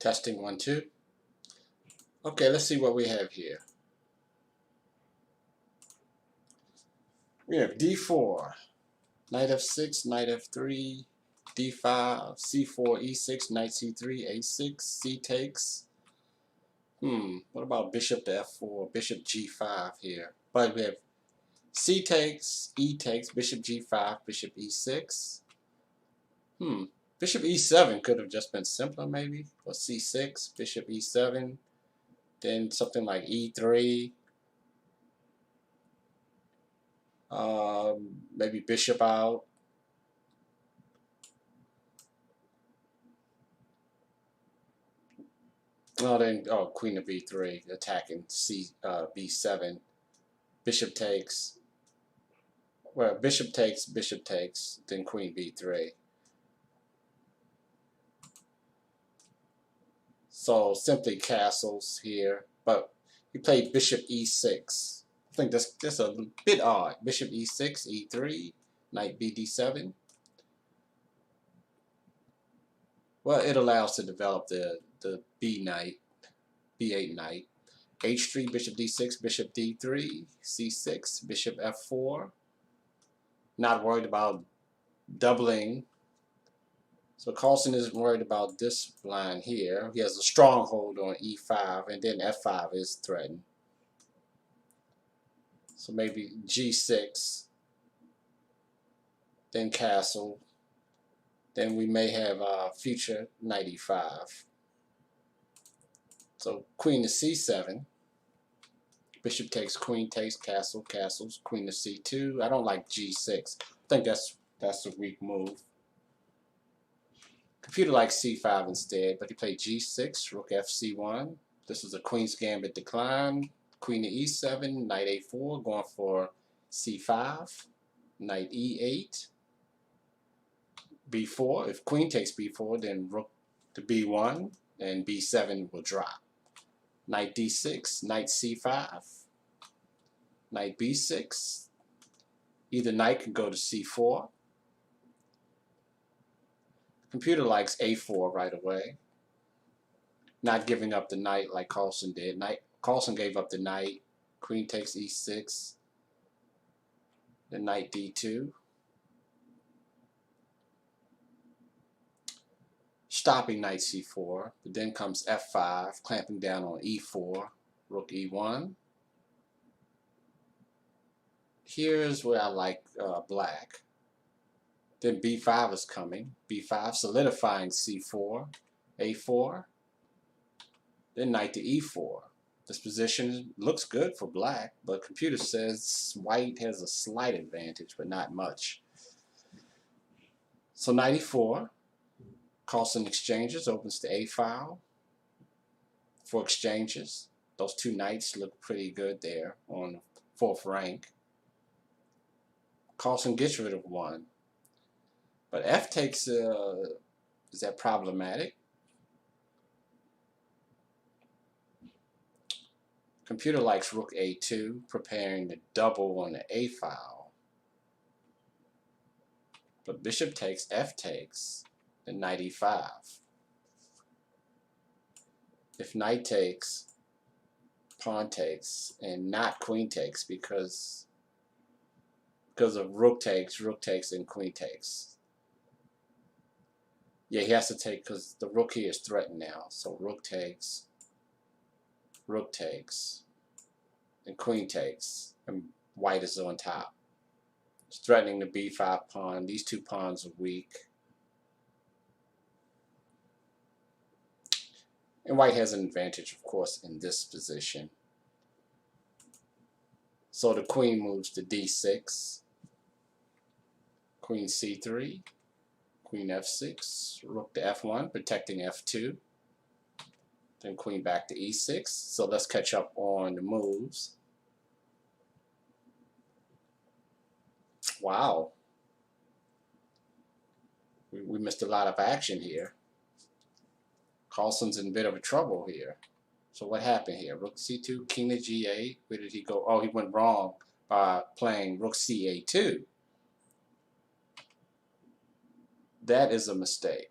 Testing 1, 2. Okay, let's see what we have here. We have D4, knight F6, knight F3, D5, C4, E6, knight C3, A6, C takes. What about bishop to F4, bishop G5 here? But we have C takes, E takes, bishop G5, bishop E6. Bishop E7 could have just been simpler maybe, or C6, bishop E7, then something like E3, maybe bishop out. Queen to B3, attacking B7, bishop takes. Well, bishop takes, then queen B3. So simply castles here, but he played bishop E6. I think that's a bit odd. Bishop E6, E3, knight BD7. Well, it allows to develop the B knight, B8 knight. H3, bishop D6, bishop D3, C6, bishop F4. Not worried about doubling. So Carlsen isn't worried about this line here. He has a stronghold on E5, and then F5 is threatened. So maybe G6, then castle. Then we may have future knight E5. So queen to C7, bishop takes, queen takes, castle, castles, queen to C2. I don't like G6. I think that's a weak move. Computer likes C5 instead, but he played G6, rook FC1. This is a queen's gambit decline. Queen to E7, knight A4, going for C5, knight E8, B4. If queen takes B4, then rook to B1, and B7 will drop. Knight D6, knight C5, knight B6. Either knight can go to C4. Computer likes A4 right away, not giving up the knight like Carlsen did. Carlsen gave up the knight. Queen takes E6, then knight D2. Stopping knight C4, but then comes F5, clamping down on E4, rook E1. Here's where I like black. Then B5 is coming. B5 solidifying C4, A4, then knight to E4. This position looks good for black, but computer says white has a slight advantage, but not much. So knight E4, Carlsen exchanges, opens to A file for exchanges. Those two knights look pretty good there on 4th rank. Carlsen gets rid of one. But F takes, is that problematic? Computer likes rook A2, preparing to double on the A file. But bishop takes, F takes, then knight E5. If knight takes, pawn takes, and not queen takes because of rook takes, and queen takes. Yeah, he has to take because the rook here is threatened now. So rook takes, and queen takes, and white is on top. It's threatening the B5 pawn. These two pawns are weak. And white has an advantage, of course, in this position. So the queen moves to D6, queen C3, queen F6, rook to F1, protecting F2. Then queen back to E6. So let's catch up on the moves. Wow. We missed a lot of action here. Carlsen's in a bit of a trouble here. So what happened here? Rook C2, king to G8. Where did he go? Oh, he went wrong by playing rook CA2. That is a mistake.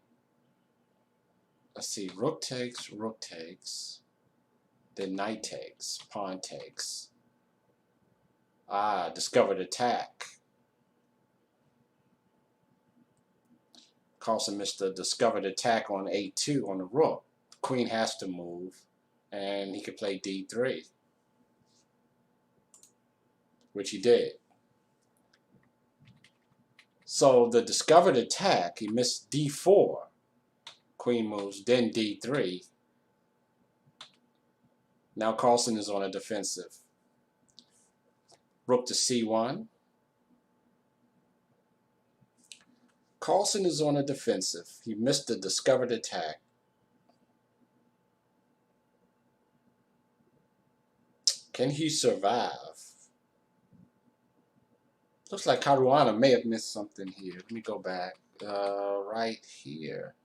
let's see, rook takes, then knight takes, pawn takes. Ah, discovered attack. Carlsen missed the discovered attack on a2 on the rook. Queen has to move, and he could play d3, which he did. So the discovered attack, he missed d4. Queen moves, then d3. Now Carlsen is on a defensive. Rook to c1. Carlsen is on a defensive. He missed the discovered attack. Can he survive? Looks like Caruana may have missed something here. Let me go back. Right here.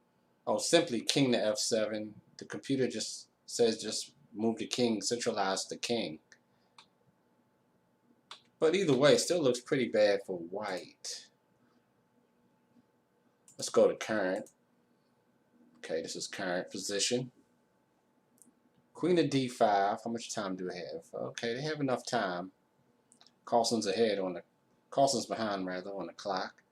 Oh, simply king to f7. The computer just says just move the king, centralize the king. But either way, it still looks pretty bad for white. Let's go to current. Okay, this is current position. Queen to d5. How much time do we have? Okay, they have enough time. Carlsen's behind rather on the clock.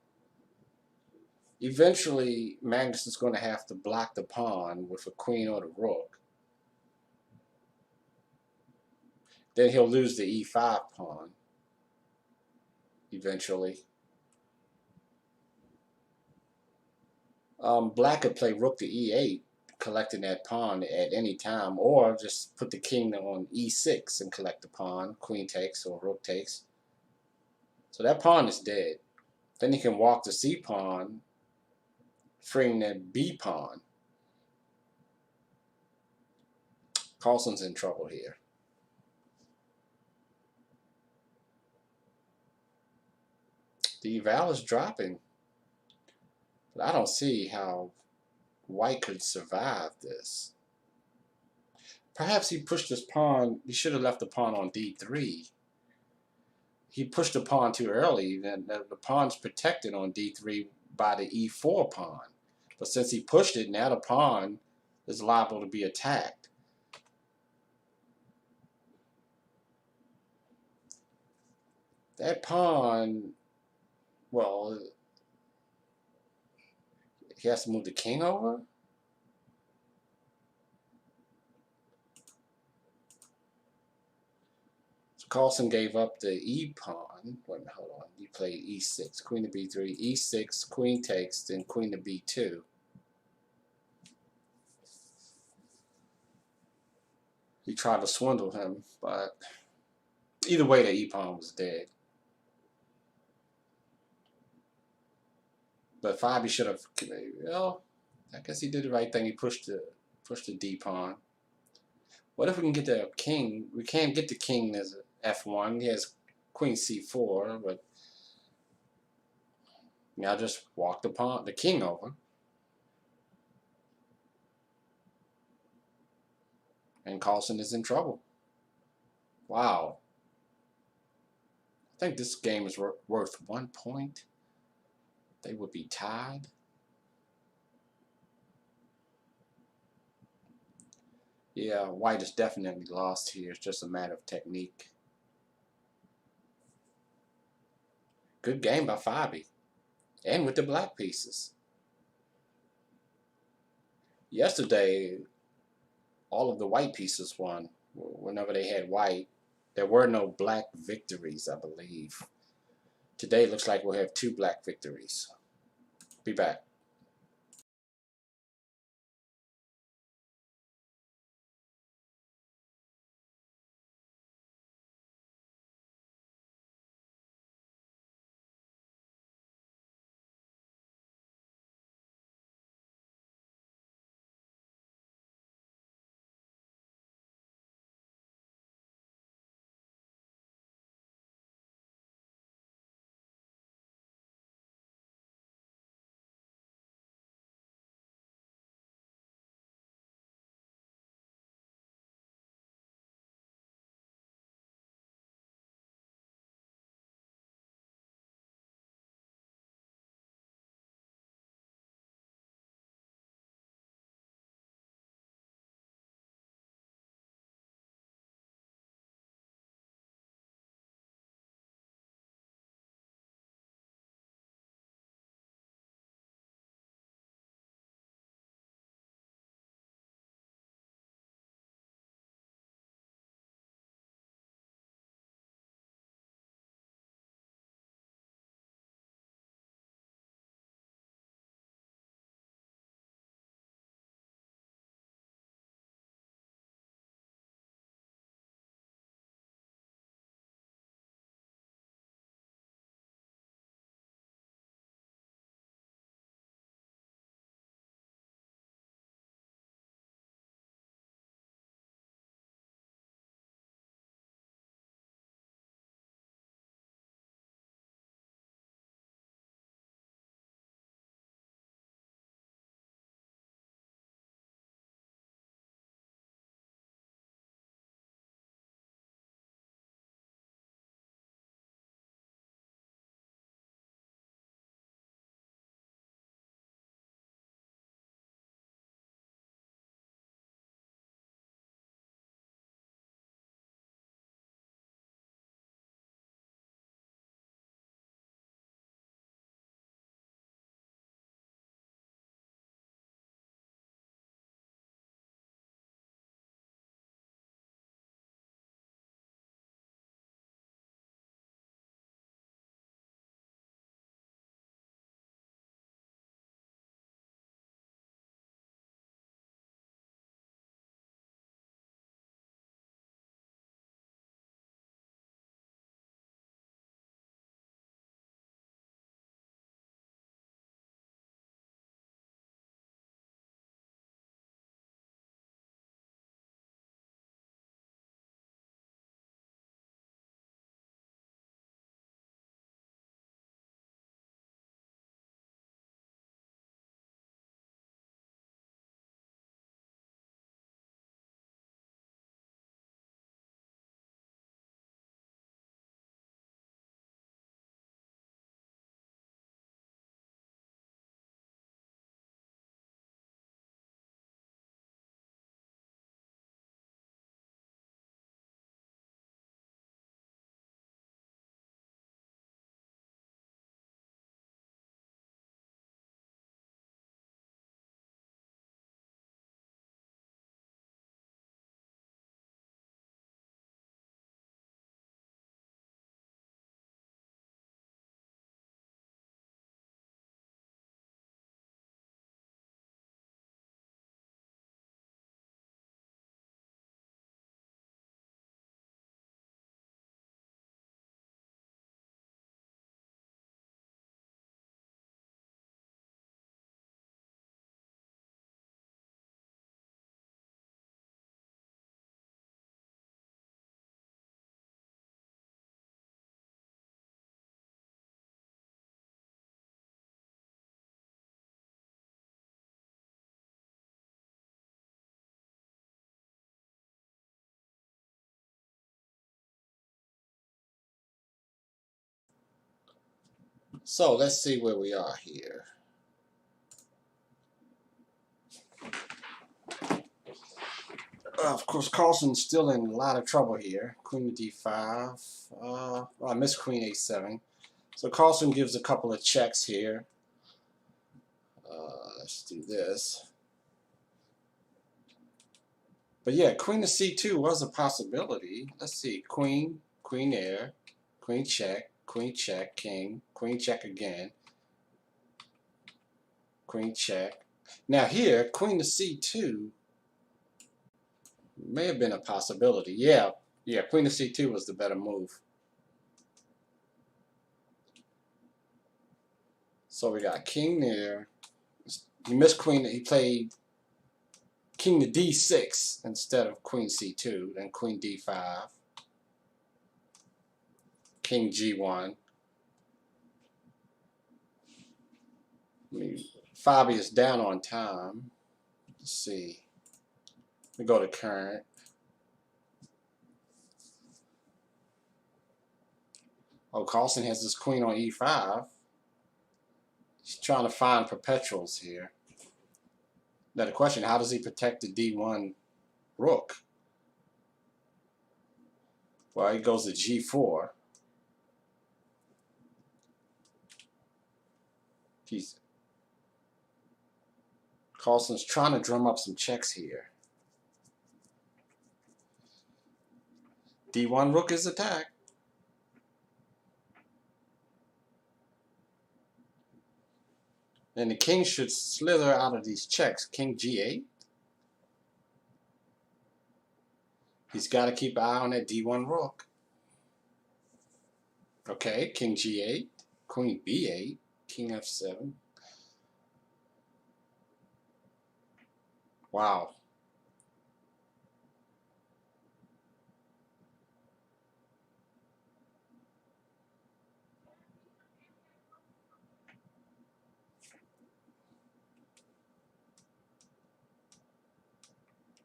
Eventually, Magnus is going to have to block the pawn with a queen or the rook. Then he'll lose the e5 pawn. Eventually. Black could play rook to e8, collecting that pawn at any time, or just put the king on e6 and collect the pawn. Queen takes or rook takes. So that pawn is dead. Then he can walk the c pawn, freeing that b pawn. Carlsen's in trouble here. The eval is dropping, but I don't see how white could survive this. Perhaps he pushed his pawn. He should have left the pawn on d3. He pushed the pawn too early. Then the pawn's protected on d3 by the e4 pawn. But since he pushed it, now the pawn is liable to be attacked. That pawn, well, he has to move the king over? So Carlsen gave up the e pawn. Wait a minute, hold on. He played e6, queen to b3, e6, queen takes, then queen to b2. He tried to swindle him, but either way, the e pawn was dead. But Fabi should have, well, I guess he did the right thing. He pushed the d pawn. What if we can get the king? We can't get the king as f1. He has queen c4, but now just walk the king over. And Carlsen is in trouble. Wow. I think this game is worth 1 point. They would be tied. Yeah, white is definitely lost here. It's just a matter of technique. Good game by Fabi. And with the black pieces. Yesterday, all of the white pieces won. Whenever they had white, there were no black victories, I believe. Today looks like we'll have 2 black victories. Be back. So let's see where we are here. Of course, Carlsen's still in a lot of trouble here. Queen to d5. I missed queen a7. So Carlsen gives a couple of checks here. Let's do this. But yeah, queen to c2 was a possibility. Let's see. Queen, queen there, queen check, king, queen check again, queen check. Now here, queen to c2 may have been a possibility. Yeah, queen to c2 was the better move. So we got king there. He missed queen. He played king to d6 instead of queen c2. Then queen d5. King g1. I mean, Fabiano's down on time. Let's see. We go to current. Oh, Carlsen has this queen on e5. He's trying to find perpetuals here. Now the question, how does he protect the d1 rook? Well, he goes to g4. Carlsen's trying to drum up some checks here. d1 rook is attacked. And the king should slither out of these checks. King g8. He's got to keep an eye on that d1 rook. Okay, king g8, queen b8, king f7. Wow.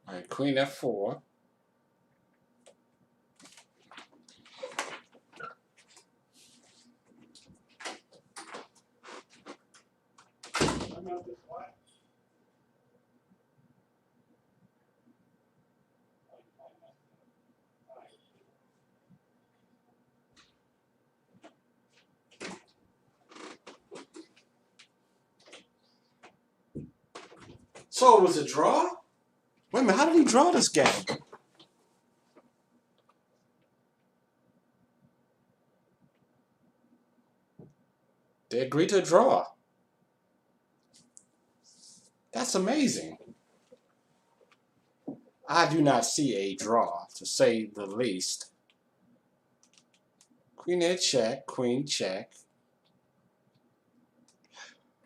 All right, queen f4. So it was a draw? Wait a minute, how did he draw this game? They agreed to a draw. That's amazing. I do not see a draw, to say the least. Queen a check, queen check.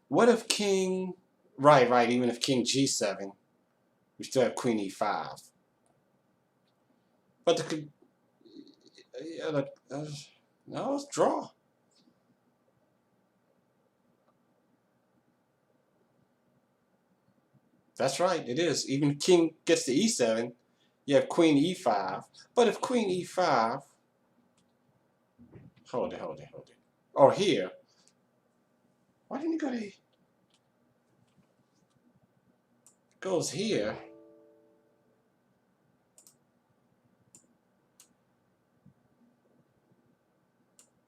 What if king... Right, even if king g7, we still have queen e5. But no, it's draw. That's right, it is. Even if king gets to e7, you have queen e5. But if queen e5... Hold it. Or here. Why didn't he go to... Goes here.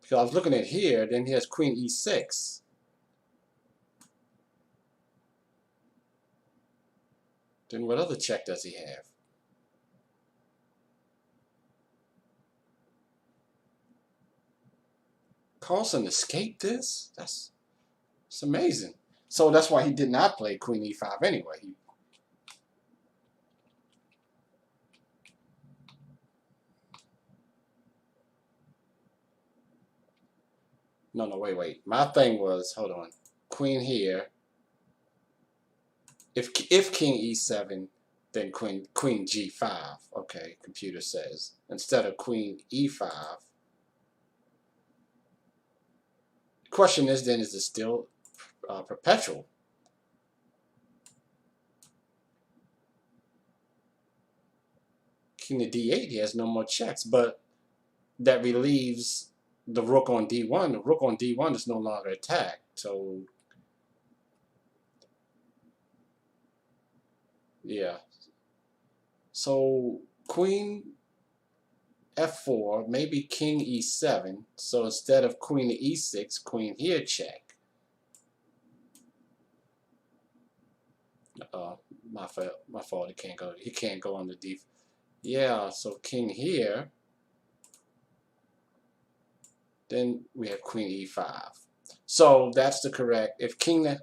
Because I was looking at here, then he has queen e6. Then what other check does he have? Carlsen escaped this? It's amazing. So that's why he did not play queen e5 anyway. No, wait. My thing was, hold on. Queen here. If king e7, then queen g5. Okay, computer says. Instead of queen e5. The question is then, is it still perpetual? King to d8, he has no more checks, but that relieves the rook on d1. The rook on d1 is no longer attacked. So, yeah. So, queen f4, maybe king e7. So instead of queen to e6, queen here check. My fault. He can't go. He can't go on the d. Yeah. So king here. Then we have queen e5. So that's the correct. If king to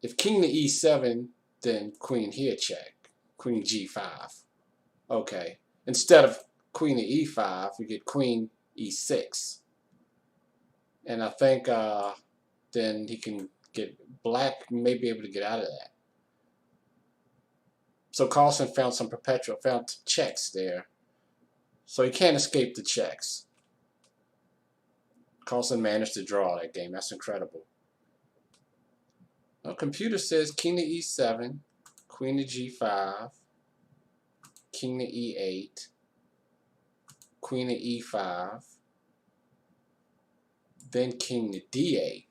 e7, then queen here check. Queen g5. Okay. Instead of queen to e5, we get queen e6. And I think then he can get black may be able to get out of that. So Carlsen found found checks there. So he can't escape the checks. Carlsen managed to draw that game. That's incredible. Well, computer says king to e7, queen to g5, king to e8, queen to e5, then king to d8.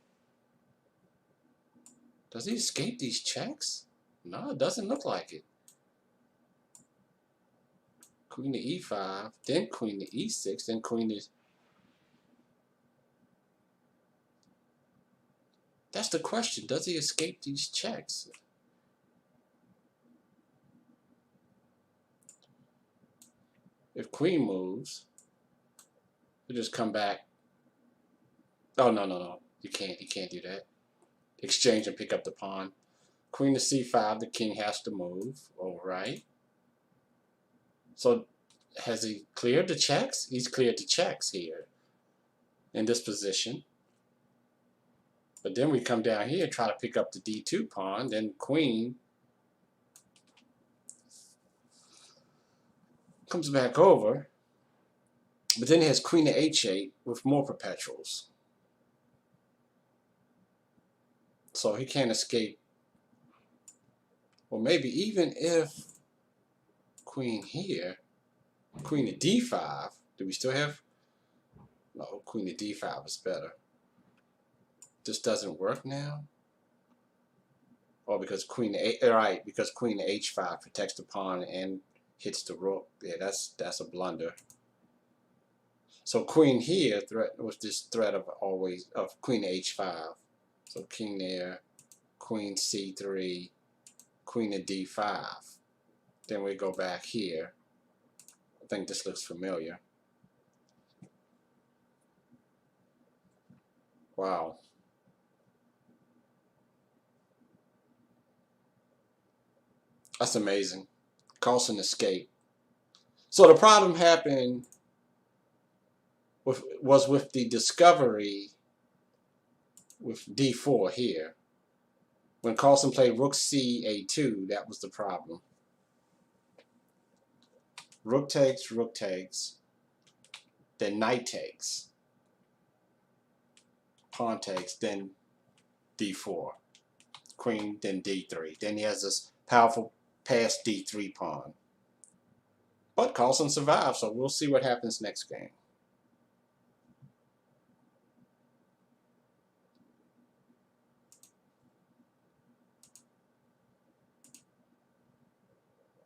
Does he escape these checks? No, it doesn't look like it. Queen to e5, then queen to e6, then queen to... That's the question. Does he escape these checks? If queen moves, he'll just come back. Oh, no. You can't do that. Exchange and pick up the pawn. Queen to c5, the king has to move. All right. So has he cleared the checks? He's cleared the checks here in this position. But then we come down here and try to pick up the d2 pawn. Then queen comes back over. But then he has queen to h8 with more perpetuals. So he can't escape. Or maybe even if queen here, queen to d5, do we still have? No, queen to d5 is better. This doesn't work now? Or because queen to because queen to h5 protects the pawn and hits the rook. Yeah, that's a blunder. So queen here with this threat of queen to h5. So king there, queen c3, queen to d5. Then we go back here. I think this looks familiar. Wow. That's amazing. Carlsen escaped. So the problem happened was with the discovery with d4 here. When Carlsen played rook c a2, that was the problem. Rook takes, then knight takes, pawn takes, then d4, queen, then d3. Then he has this powerful pass d3 pawn. But Carlsen survived, so we'll see what happens next game.